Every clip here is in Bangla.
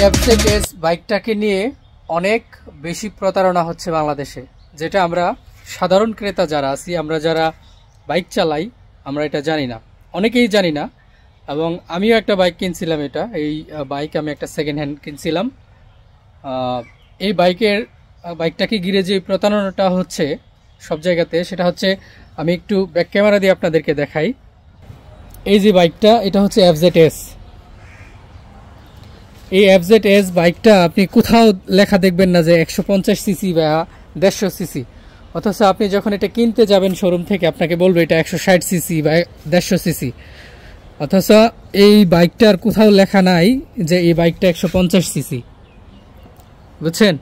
এফজেডএস বাইকটাকে নিয়ে অনেক বেশি প্রতারণা হচ্ছে বাংলাদেশে, যেটা আমরা সাধারণ ক্রেতা যারা আছি, আমরা যারা বাইক চালাই, আমরা এটা জানি না, অনেকেই জানি না। এবং আমিও একটা বাইক কিনছিলাম, এই বাইক আমি একটা সেকেন্ড হ্যান্ড কিনছিলাম। এই বাইকটাকে ঘিরে যে প্রতারণাটা হচ্ছে সব জায়গাতে, সেটা হচ্ছে, আমি একটু ব্যাক ক্যামেরা দিয়ে আপনাদেরকে দেখাই। এই যে বাইকটা, এটা হচ্ছে এফজেডএস। এই এফজেডএস বাইকটা আপনি কোথাও লেখা দেখবেন না যে 150 সিসি বা 150 সিসি, অথচ আপনি যখন এটা কিনতে যাবেন শোরুম থেকে, আপনাকে বলবে এটা 160 সিসি বা 150 সিসি, অথচ এই বাইকটার কোথাও লেখা নাই যে এই বাইকটা 150 সিসি। বুঝছেন?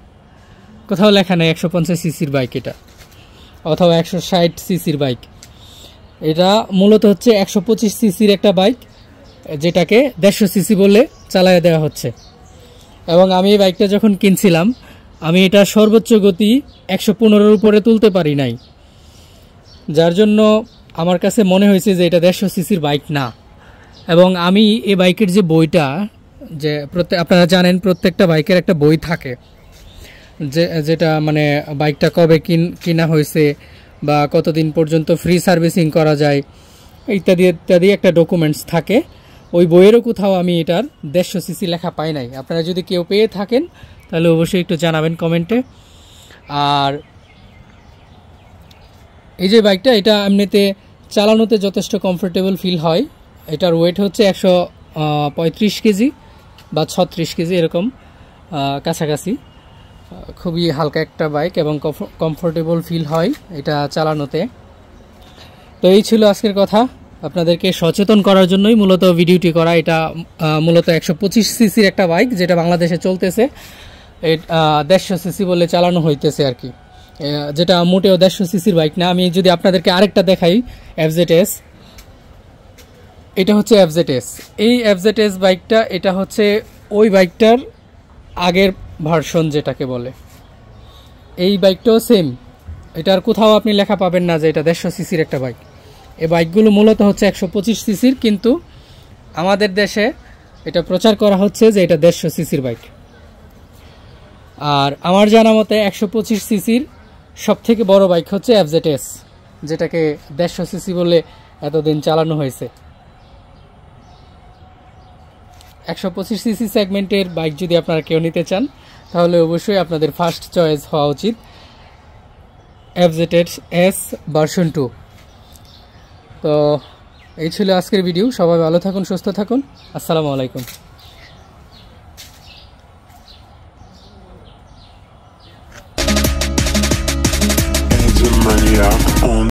কোথাও লেখা নাই 150 সিসির বাইক এটা, অথবা 160 সিসির বাইক। এটা মূলত হচ্ছে 125 সিসির একটা বাইক, যেটাকে 150 সিসি বলে চালায় দেওয়া হচ্ছে। এবং আমি এই বাইকটা যখন কিনছিলাম, আমি এটা সর্বোচ্চ গতি 115-এর উপরে তুলতে পারি নাই, যার জন্য আমার কাছে মনে হয়েছে যে এটা 150 সিসির বাইক না। এবং আমি এই বাইকের যে বইটা, যে আপনারা জানেন প্রত্যেকটা বাইকের একটা বই থাকে, যেটা মানে বাইকটা কবে কিনা হয়েছে বা কতদিন পর্যন্ত ফ্রি সার্ভিসিং করা যায়, ইত্যাদি ইত্যাদি একটা ডকুমেন্টস থাকে। ওই বইয়েরও কোথাও আমি এটার 150 সিসি লেখা পাই নাই। আপনারা যদি কেউ পেয়ে থাকেন তাহলে অবশ্যই একটু জানাবেন কমেন্টে। আর এই যে বাইকটা, এটা এমনিতে চালানোতে যথেষ্ট কমফোর্টেবল ফিল হয়। এটার ওয়েট হচ্ছে 135 কেজি বা 36 কেজি এরকম কাছাকাছি। খুবই হালকা একটা বাইক এবং কমফোর্টেবল ফিল হয় এটা চালানোতে। তো এই ছিল আজকের কথা, আপনাদেরকে সচেতন করার জন্যই মূলত ভিডিওটি করা। এটা মূলত 125 সিসির একটা বাইক, যেটা বাংলাদেশে চলতেছে 150 সিসি বলে চালানো হইতেছে আর কি, যেটা মোটেও 150 সিসির বাইক না। আমি যদি আপনাদেরকে আরেকটা দেখাই, এফজেডএস, এটা হচ্ছে এফজেডএস। এই এফজেডএস বাইকটা, এটা হচ্ছে ওই বাইকটার আগের ভার্সন যেটাকে বলে। এই বাইকটাও সেম, এটার কোথাও আপনি লেখা পাবেন না যে এটা 150 সিসির একটা বাইক। এই বাইকগুলো মূলত হচ্ছে 125 সিসির, কিন্তু আমাদের দেশে এটা প্রচার করা হচ্ছে যে এটা 150 সিসির বাইক। আর আমার জানা মতে 125 সিসির সব থেকে বড় বাইক হচ্ছে এফজেডএস, যেটাকে 150 সিসি বলে এতদিন চালানো হয়েছে। 125 সিসি সেগমেন্টের বাইক যদি আপনারা কেউ নিতে চান, তাহলে অবশ্যই আপনাদের ফার্স্ট চয়েস হওয়া উচিত এফজেডএস ভার্সন 2। তো এই ছিল আজকের ভিডিও। সবাই ভালো থাকুন, সুস্থ থাকুন। আসসালামু আলাইকুম।